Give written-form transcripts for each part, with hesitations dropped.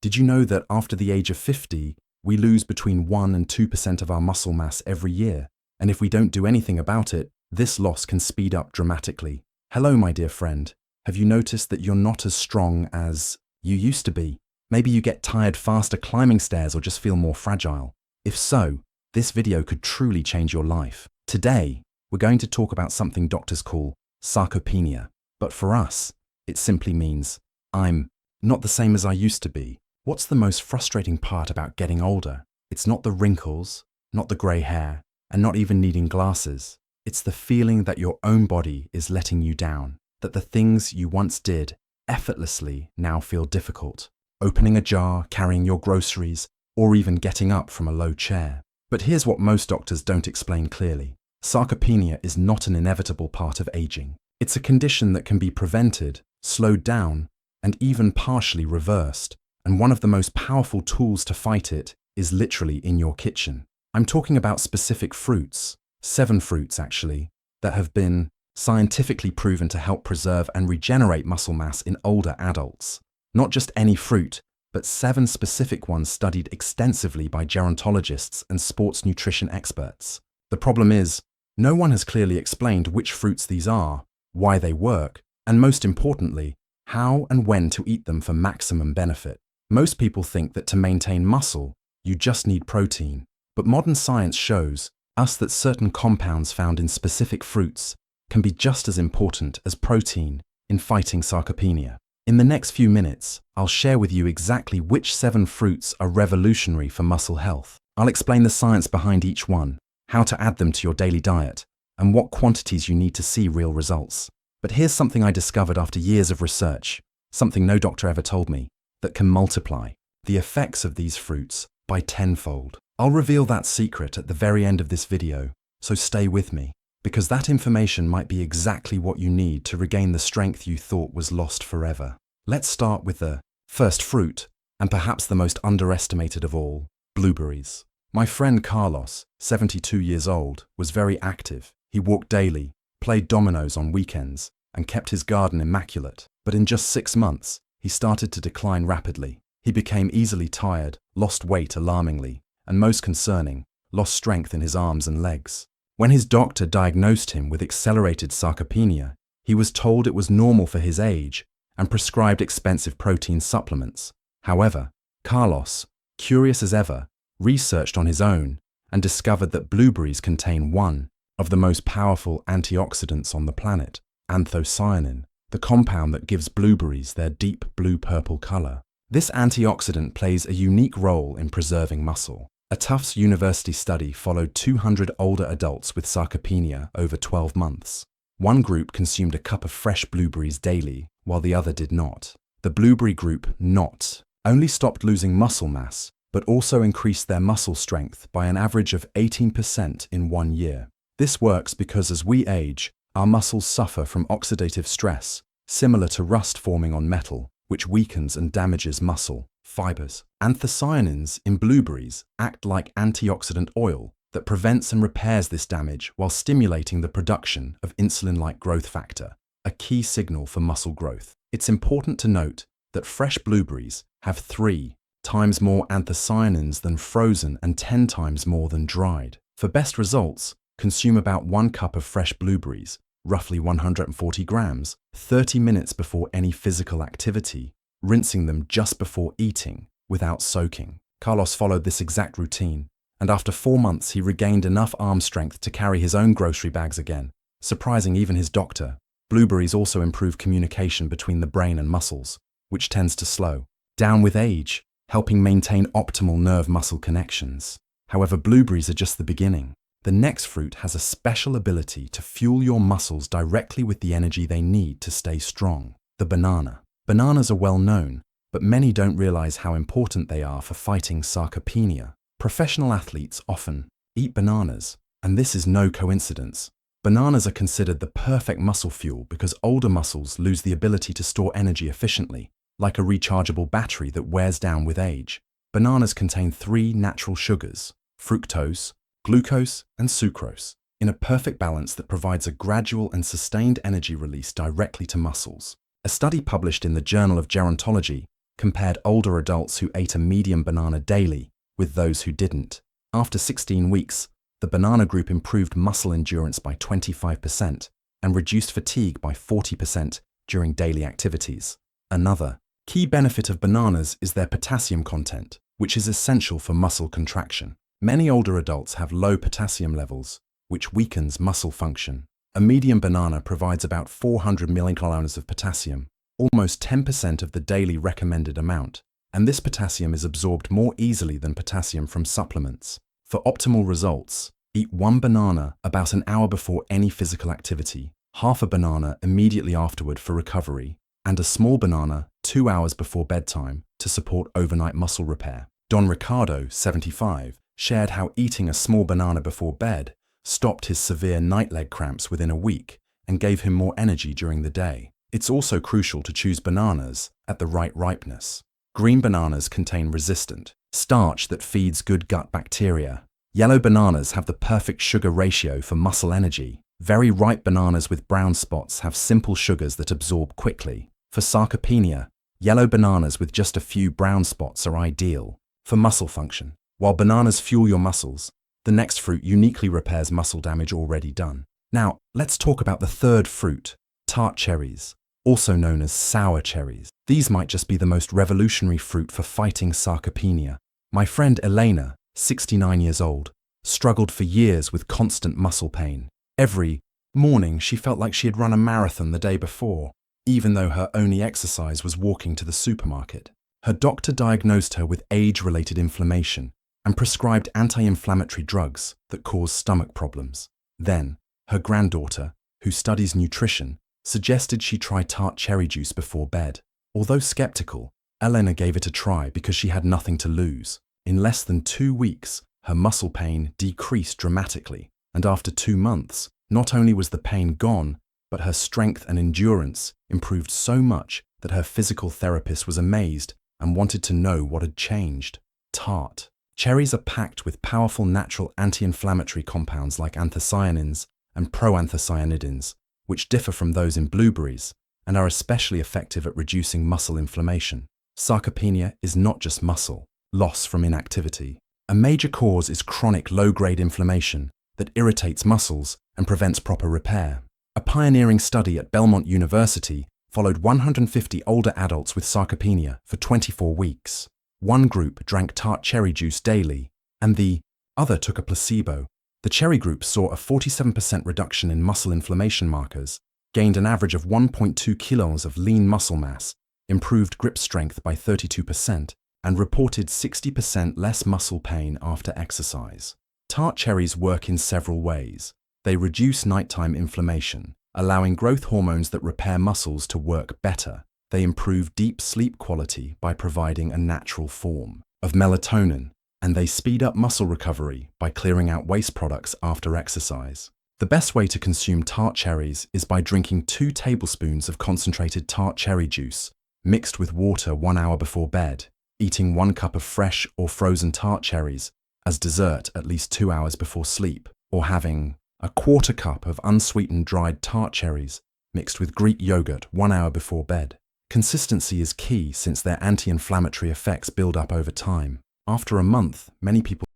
Did you know that after the age of 50, we lose between 1 and 2% of our muscle mass every year? And if we don't do anything about it, this loss can speed up dramatically. Hello, my dear friend. Have you noticed that you're not as strong as you used to be? Maybe you get tired faster climbing stairs or just feel more fragile. If so, this video could truly change your life. Today, we're going to talk about something doctors call sarcopenia. But for us, it simply means I'm not the same as I used to be. What's the most frustrating part about getting older? It's not the wrinkles, not the grey hair, and not even needing glasses. It's the feeling that your own body is letting you down, that the things you once did effortlessly now feel difficult. Opening a jar, carrying your groceries, or even getting up from a low chair. But here's what most doctors don't explain clearly. Sarcopenia is not an inevitable part of aging. It's a condition that can be prevented, slowed down, and even partially reversed. And one of the most powerful tools to fight it is literally in your kitchen. I'm talking about specific fruits, 7 fruits actually, that have been scientifically proven to help preserve and regenerate muscle mass in older adults. Not just any fruit, but 7 specific ones studied extensively by gerontologists and sports nutrition experts. The problem is, no one has clearly explained which fruits these are, why they work, and most importantly, how and when to eat them for maximum benefit. Most people think that to maintain muscle, you just need protein. But modern science shows us that certain compounds found in specific fruits can be just as important as protein in fighting sarcopenia. In the next few minutes, I'll share with you exactly which 7 fruits are revolutionary for muscle health. I'll explain the science behind each one, how to add them to your daily diet, and what quantities you need to see real results. But here's something I discovered after years of research, something no doctor ever told me, that can multiply the effects of these fruits by tenfold. I'll reveal that secret at the very end of this video, so stay with me, because that information might be exactly what you need to regain the strength you thought was lost forever. Let's start with the first fruit, and perhaps the most underestimated of all, blueberries. My friend Carlos, 72 years old, was very active. He walked daily, played dominoes on weekends, and kept his garden immaculate. But in just 6 months, he started to decline rapidly. He became easily tired, lost weight alarmingly, and most concerning, lost strength in his arms and legs. When his doctor diagnosed him with accelerated sarcopenia, he was told it was normal for his age and prescribed expensive protein supplements. However, Carlos, curious as ever, researched on his own and discovered that blueberries contain one of the most powerful antioxidants on the planet, anthocyanin, the compound that gives blueberries their deep blue-purple color. This antioxidant plays a unique role in preserving muscle. A Tufts University study followed 200 older adults with sarcopenia over 12 months. One group consumed a cup of fresh blueberries daily, while the other did not. The blueberry group not only stopped losing muscle mass, but also increased their muscle strength by an average of 18% in 1 year. This works because as we age, our muscles suffer from oxidative stress, similar to rust forming on metal, which weakens and damages muscle fibers. Anthocyanins in blueberries act like antioxidant oil that prevents and repairs this damage while stimulating the production of insulin-like growth factor, a key signal for muscle growth. It's important to note that fresh blueberries have 3 times more anthocyanins than frozen and 10 times more than dried. For best results, consume about 1 cup of fresh blueberries, roughly 140 grams, 30 minutes before any physical activity, rinsing them just before eating without soaking. Carlos followed this exact routine, and after 4 months he regained enough arm strength to carry his own grocery bags again, surprising even his doctor. Blueberries also improve communication between the brain and muscles, which tends to slow down with age, helping maintain optimal nerve-muscle connections. However, blueberries are just the beginning. The next fruit has a special ability to fuel your muscles directly with the energy they need to stay strong. The banana. Bananas are well known, but many don't realize how important they are for fighting sarcopenia. Professional athletes often eat bananas, and this is no coincidence. Bananas are considered the perfect muscle fuel because older muscles lose the ability to store energy efficiently, like a rechargeable battery that wears down with age. Bananas contain 3 natural sugars, fructose, glucose, and sucrose, in a perfect balance that provides a gradual and sustained energy release directly to muscles. A study published in the Journal of Gerontology compared older adults who ate a medium banana daily with those who didn't. After 16 weeks, the banana group improved muscle endurance by 25% and reduced fatigue by 40% during daily activities. Another key benefit of bananas is their potassium content, which is essential for muscle contraction. Many older adults have low potassium levels, which weakens muscle function. A medium banana provides about 400 milligrams of potassium, almost 10% of the daily recommended amount, and this potassium is absorbed more easily than potassium from supplements. For optimal results, eat one banana about an hour before any physical activity, half a banana immediately afterward for recovery, and a small banana 2 hours before bedtime to support overnight muscle repair. Don Ricardo, 75, shared how eating a small banana before bed stopped his severe night leg cramps within a week and gave him more energy during the day. It's also crucial to choose bananas at the right ripeness. Green bananas contain resistant starch that feeds good gut bacteria. Yellow bananas have the perfect sugar ratio for muscle energy. Very ripe bananas with brown spots have simple sugars that absorb quickly. For sarcopenia, yellow bananas with just a few brown spots are ideal. For muscle function, while bananas fuel your muscles, the next fruit uniquely repairs muscle damage already done. Now, let's talk about the third fruit, tart cherries, also known as sour cherries. These might just be the most revolutionary fruit for fighting sarcopenia. My friend Elena, 69 years old, struggled for years with constant muscle pain. Every morning she felt like she had run a marathon the day before, even though her only exercise was walking to the supermarket. Her doctor diagnosed her with age-related inflammation and prescribed anti-inflammatory drugs that cause stomach problems. Then, her granddaughter, who studies nutrition, suggested she try tart cherry juice before bed. Although skeptical, Elena gave it a try because she had nothing to lose. In less than 2 weeks, her muscle pain decreased dramatically, and after 2 months, not only was the pain gone, but her strength and endurance improved so much that her physical therapist was amazed and wanted to know what had changed. Tart cherries are packed with powerful natural anti-inflammatory compounds like anthocyanins and proanthocyanidins, which differ from those in blueberries and are especially effective at reducing muscle inflammation. Sarcopenia is not just muscle loss from inactivity. A major cause is chronic low-grade inflammation that irritates muscles and prevents proper repair. A pioneering study at Belmont University followed 150 older adults with sarcopenia for 24 weeks. One group drank tart cherry juice daily, and the other took a placebo. The cherry group saw a 47% reduction in muscle inflammation markers, gained an average of 1.2 kilos of lean muscle mass, improved grip strength by 32%, and reported 60% less muscle pain after exercise. Tart cherries work in several ways. They reduce nighttime inflammation, allowing growth hormones that repair muscles to work better. They improve deep sleep quality by providing a natural form of melatonin, and they speed up muscle recovery by clearing out waste products after exercise. The best way to consume tart cherries is by drinking 2 tablespoons of concentrated tart cherry juice mixed with water 1 hour before bed, eating 1 cup of fresh or frozen tart cherries as dessert at least 2 hours before sleep, or having a 1/4 cup of unsweetened dried tart cherries mixed with Greek yogurt 1 hour before bed. Consistency is key since their anti-inflammatory effects build up over time. After a month, many people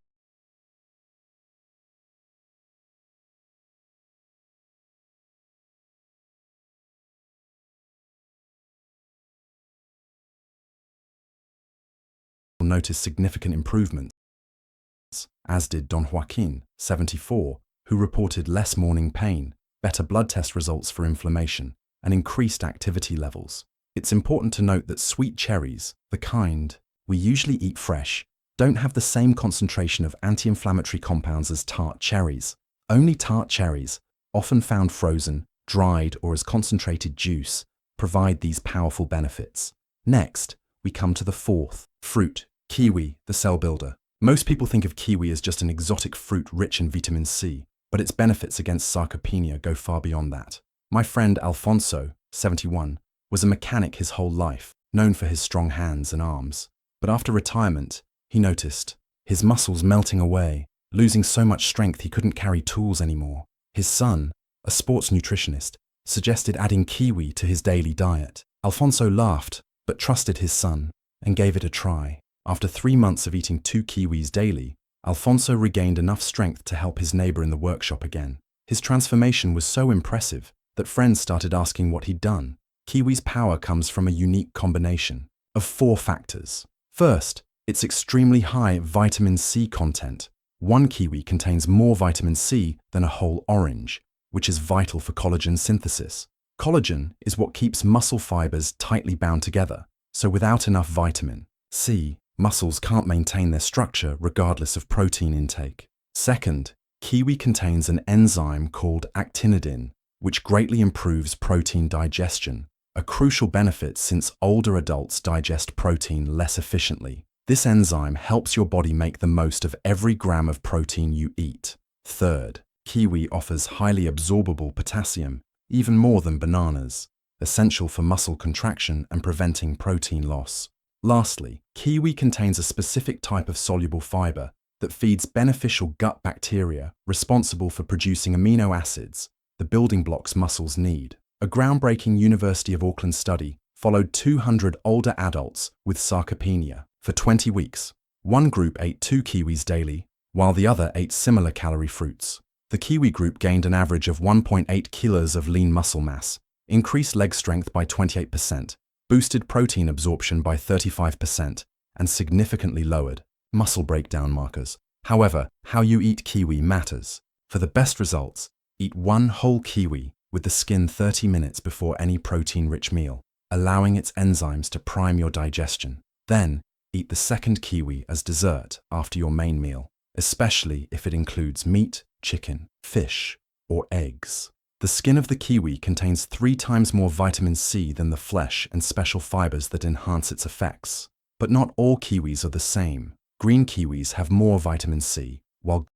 notice significant improvements, as did Don Joaquin, 74, who reported less morning pain, better blood test results for inflammation, and increased activity levels. It's important to note that sweet cherries, the kind we usually eat fresh, don't have the same concentration of anti-inflammatory compounds as tart cherries. Only tart cherries, often found frozen, dried, or as concentrated juice, provide these powerful benefits. Next, we come to the fourth fruit, kiwi, the cell builder. Most people think of kiwi as just an exotic fruit rich in vitamin C, but its benefits against sarcopenia go far beyond that. My friend Alfonso, 71, was a mechanic his whole life, known for his strong hands and arms. But after retirement, he noticed his muscles melting away, losing so much strength he couldn't carry tools anymore. His son, a sports nutritionist, suggested adding kiwi to his daily diet. Alfonso laughed, but trusted his son. and gave it a try. After 3 months of eating 2 kiwis daily, Alfonso regained enough strength to help his neighbor in the workshop again. His transformation was so impressive that friends started asking what he'd done. Kiwi's power comes from a unique combination of 4 factors. First, its extremely high vitamin C content. 1 kiwi contains more vitamin C than a whole orange, which is vital for collagen synthesis. Collagen is what keeps muscle fibers tightly bound together, so without enough vitamin C, muscles can't maintain their structure regardless of protein intake. Second, kiwi contains an enzyme called actinidin, which greatly improves protein digestion, a crucial benefit since older adults digest protein less efficiently. This enzyme helps your body make the most of every gram of protein you eat. Third, kiwi offers highly absorbable potassium, even more than bananas, essential for muscle contraction and preventing protein loss. Lastly, kiwi contains a specific type of soluble fiber that feeds beneficial gut bacteria responsible for producing amino acids, the building blocks muscles need. A groundbreaking University of Auckland study followed 200 older adults with sarcopenia for 20 weeks. One group ate 2 kiwis daily, while the other ate similar calorie fruits. The kiwi group gained an average of 1.8 kilos of lean muscle mass, increased leg strength by 28%, boosted protein absorption by 35%, and significantly lowered muscle breakdown markers. However, how you eat kiwi matters. For the best results, eat 1 whole kiwi with the skin 30 minutes before any protein-rich meal, allowing its enzymes to prime your digestion. Then, eat the second kiwi as dessert after your main meal, especially if it includes meat, chicken, fish, or eggs. The skin of the kiwi contains 3 times more vitamin C than the flesh and special fibers that enhance its effects. But not all kiwis are the same. Green kiwis have more vitamin C, while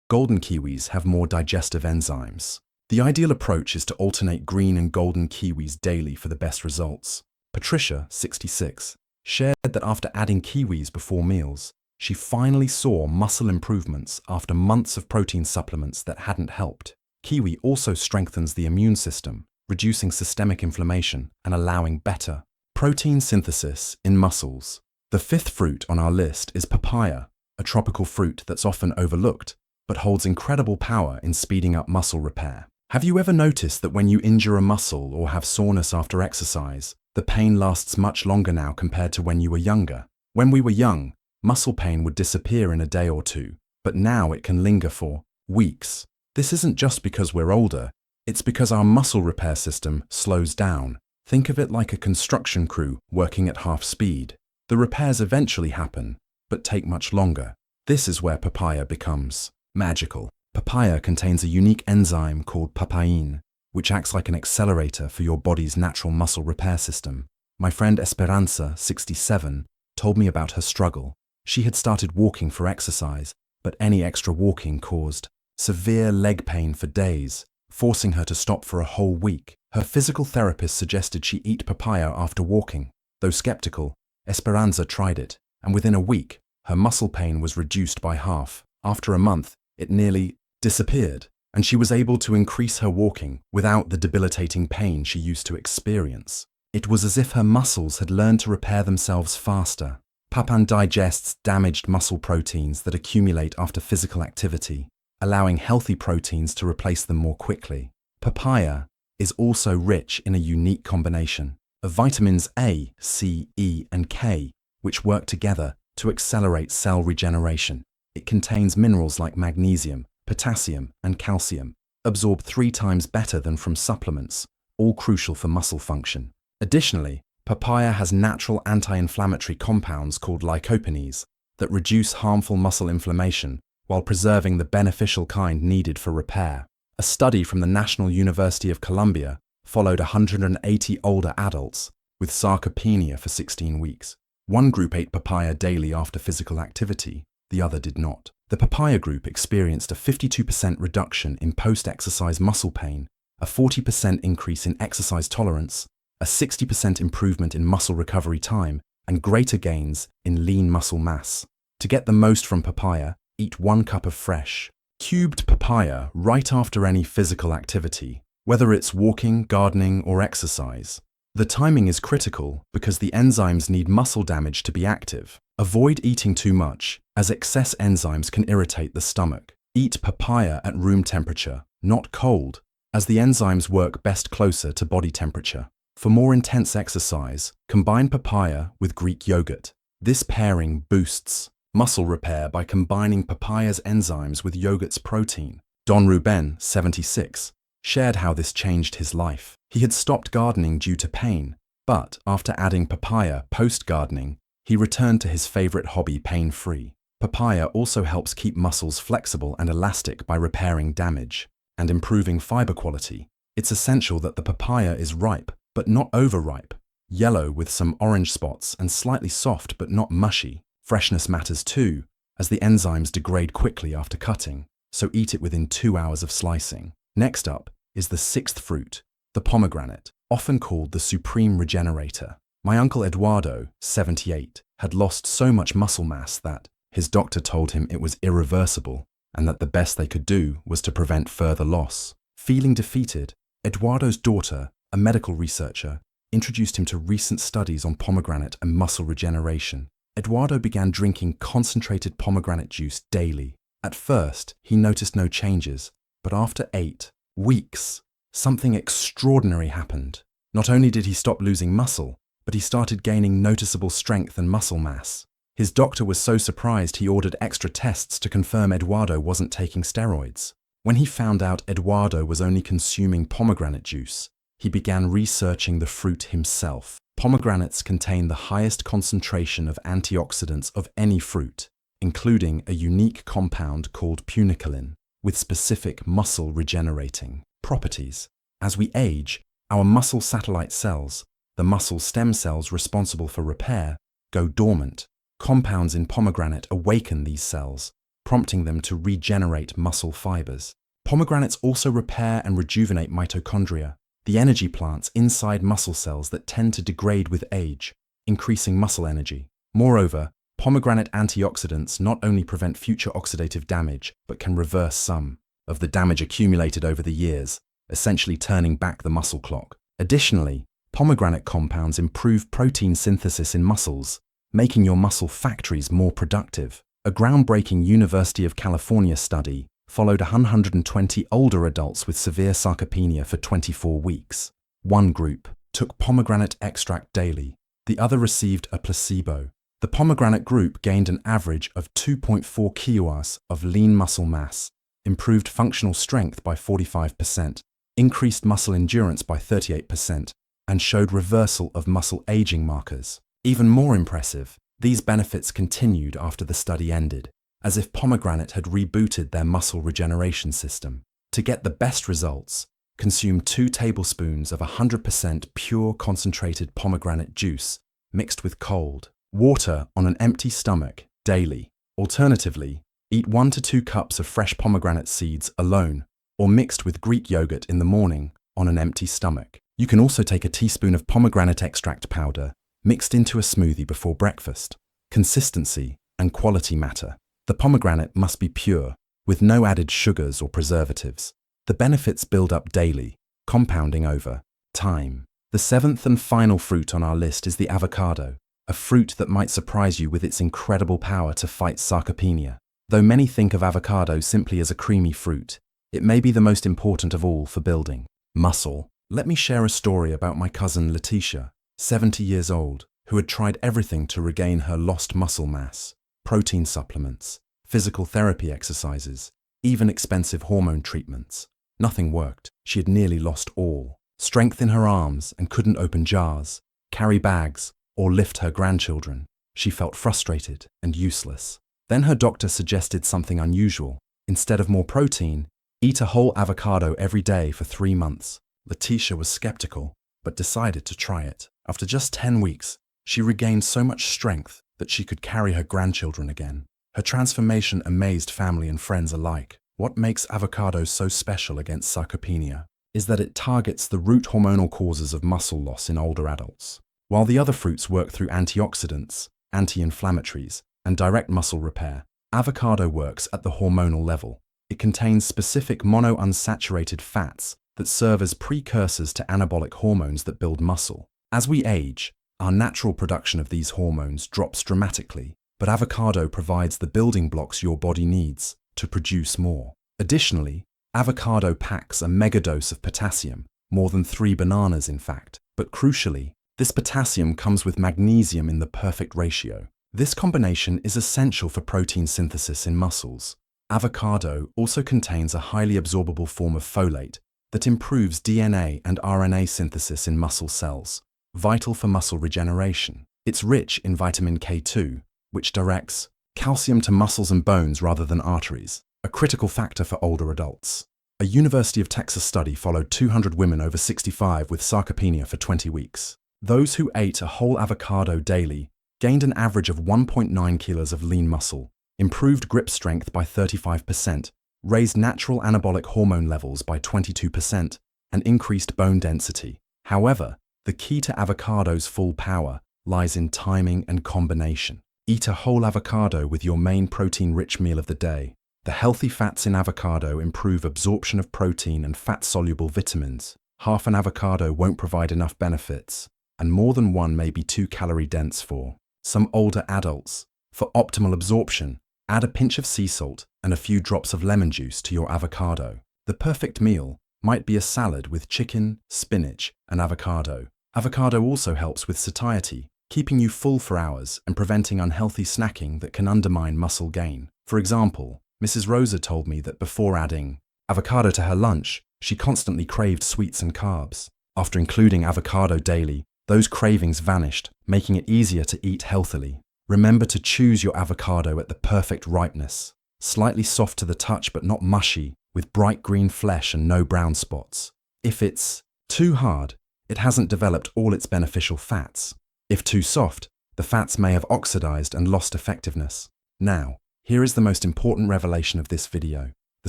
golden kiwis have more digestive enzymes. The ideal approach is to alternate green and golden kiwis daily for the best results. Patricia, 66, shared that after adding kiwis before meals, she finally saw muscle improvements after months of protein supplements that hadn't helped. Kiwi also strengthens the immune system, reducing systemic inflammation and allowing better protein synthesis in muscles. The 5th fruit on our list is papaya, a tropical fruit that's often overlooked, but holds incredible power in speeding up muscle repair. Have you ever noticed that when you injure a muscle or have soreness after exercise, the pain lasts much longer now compared to when you were younger? When we were young, muscle pain would disappear in a day or 2, but now it can linger for weeks. This isn't just because we're older, it's because our muscle repair system slows down. Think of it like a construction crew working at half speed. The repairs eventually happen, but take much longer. This is where papaya becomes magical. Papaya contains a unique enzyme called papain, which acts like an accelerator for your body's natural muscle repair system. My friend Esperanza, 67, told me about her struggle. She had started walking for exercise, but any extra walking caused severe leg pain for days, forcing her to stop for a whole week. Her physical therapist suggested she eat papaya after walking. Though skeptical, Esperanza tried it, and within a week, her muscle pain was reduced by half. After a month, it nearly disappeared, and she was able to increase her walking without the debilitating pain she used to experience. It was as if her muscles had learned to repair themselves faster. Papain digests damaged muscle proteins that accumulate after physical activity, allowing healthy proteins to replace them more quickly. Papaya is also rich in a unique combination of vitamins A, C, E, and K, which work together to accelerate cell regeneration. It contains minerals like magnesium, potassium, and calcium, absorbed 3 times better than from supplements, all crucial for muscle function. Additionally, papaya has natural anti-inflammatory compounds called lycopenes that reduce harmful muscle inflammation while preserving the beneficial kind needed for repair. A study from the National University of Columbia followed 180 older adults with sarcopenia for 16 weeks. One group ate papaya daily after physical activity, the other did not. The papaya group experienced a 52% reduction in post-exercise muscle pain, a 40% increase in exercise tolerance, a 60% improvement in muscle recovery time, and greater gains in lean muscle mass. To get the most from papaya, eat 1 cup of fresh, cubed papaya right after any physical activity, whether it's walking, gardening, or exercise. The timing is critical because the enzymes need muscle damage to be active. Avoid eating too much, as excess enzymes can irritate the stomach. Eat papaya at room temperature, not cold, as the enzymes work best closer to body temperature. For more intense exercise, combine papaya with Greek yogurt. This pairing boosts muscle repair by combining papaya's enzymes with yogurt's protein. Don Ruben, 76, shared how this changed his life. He had stopped gardening due to pain, but after adding papaya post-gardening, he returned to his favorite hobby pain-free. Papaya also helps keep muscles flexible and elastic by repairing damage and improving fiber quality. It's essential that the papaya is ripe, but not overripe, yellow with some orange spots and slightly soft but not mushy. Freshness matters too, as the enzymes degrade quickly after cutting, so eat it within 2 hours of slicing. Next up is the sixth fruit, the pomegranate, often called the supreme regenerator. My uncle Eduardo, 78, had lost so much muscle mass that his doctor told him it was irreversible and that the best they could do was to prevent further loss. Feeling defeated, Eduardo's daughter, a medical researcher, introduced him to recent studies on pomegranate and muscle regeneration. Eduardo began drinking concentrated pomegranate juice daily. At first, he noticed no changes, but after 8 weeks, something extraordinary happened. Not only did he stop losing muscle, but he started gaining noticeable strength and muscle mass. His doctor was so surprised he ordered extra tests to confirm Eduardo wasn't taking steroids. When he found out Eduardo was only consuming pomegranate juice, he began researching the fruit himself. Pomegranates contain the highest concentration of antioxidants of any fruit, including a unique compound called punicalin, with specific muscle regenerating properties. As we age, our muscle satellite cells, the muscle stem cells responsible for repair, go dormant. Compounds in pomegranate awaken these cells, prompting them to regenerate muscle fibers. Pomegranates also repair and rejuvenate mitochondria, the energy plants inside muscle cells that tend to degrade with age, increasing muscle energy. Moreover, pomegranate antioxidants not only prevent future oxidative damage, but can reverse some of the damage accumulated over the years, essentially turning back the muscle clock. Additionally, pomegranate compounds improve protein synthesis in muscles, making your muscle factories more productive. A groundbreaking University of California study followed 120 older adults with severe sarcopenia for 24 weeks. One group took pomegranate extract daily, the other received a placebo. The pomegranate group gained an average of 2.4 kilos of lean muscle mass, improved functional strength by 45%, increased muscle endurance by 38%, and showed reversal of muscle aging markers. Even more impressive, these benefits continued after the study ended, as if pomegranate had rebooted their muscle regeneration system. To get the best results, consume 2 tablespoons of 100% pure concentrated pomegranate juice mixed with cold water on an empty stomach daily. Alternatively, eat 1 to 2 cups of fresh pomegranate seeds alone or mixed with Greek yogurt in the morning on an empty stomach. You can also take a teaspoon of pomegranate extract powder mixed into a smoothie before breakfast. Consistency and quality matter. The pomegranate must be pure, with no added sugars or preservatives. The benefits build up daily, compounding over time. The 7th and final fruit on our list is the avocado, a fruit that might surprise you with its incredible power to fight sarcopenia. Though many think of avocado simply as a creamy fruit, it may be the most important of all for building muscle. Let me share a story about my cousin Letitia, 70 years old, who had tried everything to regain her lost muscle mass: protein supplements, physical therapy exercises, even expensive hormone treatments. Nothing worked. She had nearly lost all strength in her arms and couldn't open jars, carry bags, or lift her grandchildren. She felt frustrated and useless. Then her doctor suggested something unusual. Instead of more protein, eat a whole avocado every day for 3 months. Letitia was skeptical, but decided to try it. After just 10 weeks, she regained so much strength that she could carry her grandchildren again. Her transformation amazed family and friends alike. What makes avocados so special against sarcopenia is that it targets the root hormonal causes of muscle loss in older adults. While the other fruits work through antioxidants, anti-inflammatories, and direct muscle repair, avocado works at the hormonal level. It contains specific monounsaturated fats that serve as precursors to anabolic hormones that build muscle. As we age, our natural production of these hormones drops dramatically, but avocado provides the building blocks your body needs to produce more. Additionally, avocado packs a megadose of potassium, more than 3 bananas in fact. But crucially, this potassium comes with magnesium in the perfect ratio. This combination is essential for protein synthesis in muscles. Avocado also contains a highly absorbable form of folate that improves DNA and RNA synthesis in muscle cells, vital for muscle regeneration. It's rich in vitamin K2, which directs calcium to muscles and bones rather than arteries, a critical factor for older adults. A University of Texas study followed 200 women over 65 with sarcopenia for 20 weeks. Those who ate a whole avocado daily gained an average of 1.9 kilos of lean muscle, improved grip strength by 35%, raised natural anabolic hormone levels by 22%, and increased bone density. However, the key to avocado's full power lies in timing and combination. Eat a whole avocado with your main protein-rich meal of the day. The healthy fats in avocado improve absorption of protein and fat-soluble vitamins. Half an avocado won't provide enough benefits, and more than one may be too calorie-dense for some older adults. For optimal absorption, add a pinch of sea salt and a few drops of lemon juice to your avocado. The perfect meal might be a salad with chicken, spinach, and avocado. Avocado also helps with satiety, keeping you full for hours and preventing unhealthy snacking that can undermine muscle gain. For example, Mrs. Rosa told me that before adding avocado to her lunch, she constantly craved sweets and carbs. After including avocado daily, those cravings vanished, making it easier to eat healthily. Remember to choose your avocado at the perfect ripeness, slightly soft to the touch but not mushy, with bright green flesh and no brown spots. If it's too hard, it hasn't developed all its beneficial fats. If too soft, the fats may have oxidized and lost effectiveness. Now, here is the most important revelation of this video, the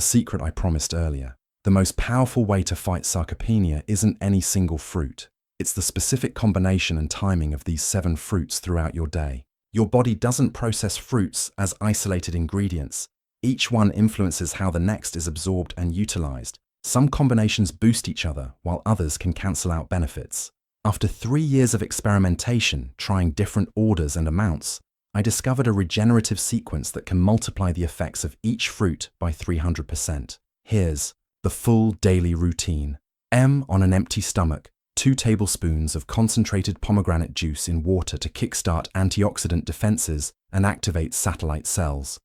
secret I promised earlier. The most powerful way to fight sarcopenia isn't any single fruit. It's the specific combination and timing of these 7 fruits throughout your day. Your body doesn't process fruits as isolated ingredients. Each one influences how the next is absorbed and utilized. Some combinations boost each other, while others can cancel out benefits. After 3 years of experimentation, trying different orders and amounts, I discovered a regenerative sequence that can multiply the effects of each fruit by 300%. Here's the full daily routine. On an empty stomach, 2 tablespoons of concentrated pomegranate juice in water to kickstart antioxidant defenses and activate satellite cells.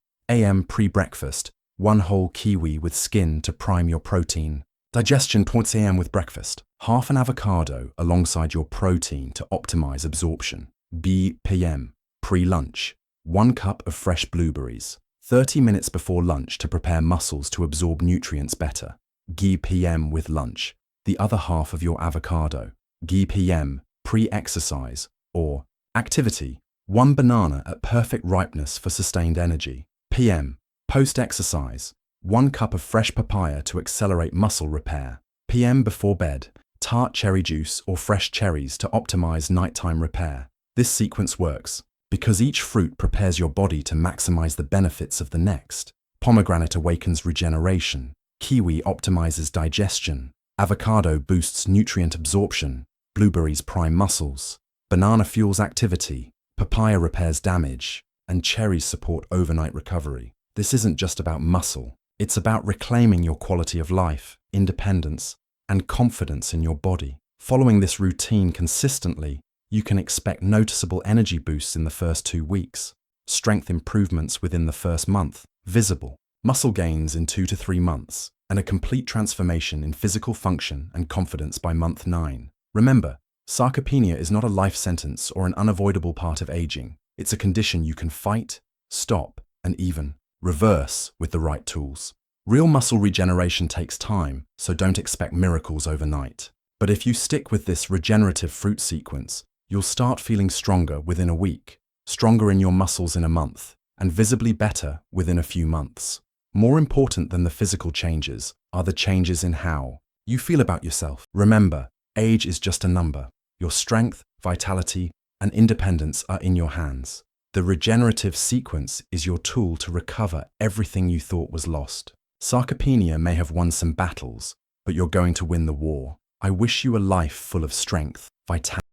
Pre-breakfast, 1 whole kiwi with skin to prime your protein. Digestion towards AM with breakfast. Half an avocado alongside your protein to optimize absorption. PM, pre-lunch, 1 cup of fresh blueberries. 30 minutes before lunch to prepare muscles to absorb nutrients better. PM with lunch, the other half of your avocado. PM, pre-exercise or activity, 1 banana at perfect ripeness for sustained energy. PM, post-exercise, 1 cup of fresh papaya to accelerate muscle repair. PM before bed, tart cherry juice or fresh cherries to optimize nighttime repair. This sequence works because each fruit prepares your body to maximize the benefits of the next. Pomegranate awakens regeneration. Kiwi optimizes digestion. Avocado boosts nutrient absorption. Blueberries prime muscles. Banana fuels activity. Papaya repairs damage. And cherries support overnight recovery. This isn't just about muscle. It's about reclaiming your quality of life, independence, and confidence in your body. Following this routine consistently, you can expect noticeable energy boosts in the first 2 weeks, strength improvements within the first month, visible muscle gains in 2 to 3 months, and a complete transformation in physical function and confidence by month 9. Remember, sarcopenia is not a life sentence or an unavoidable part of aging. It's a condition you can fight, stop, and even reverse with the right tools. Real muscle regeneration takes time, so don't expect miracles overnight. But if you stick with this regenerative fruit sequence, you'll start feeling stronger within a week, stronger in your muscles in a month, and visibly better within a few months. More important than the physical changes are the changes in how you feel about yourself. Remember, age is just a number. Your strength, vitality, and independence are in your hands. The regenerative sequence is your tool to recover everything you thought was lost. Sarcopenia may have won some battles, but you're going to win the war. I wish you a life full of strength, vitality,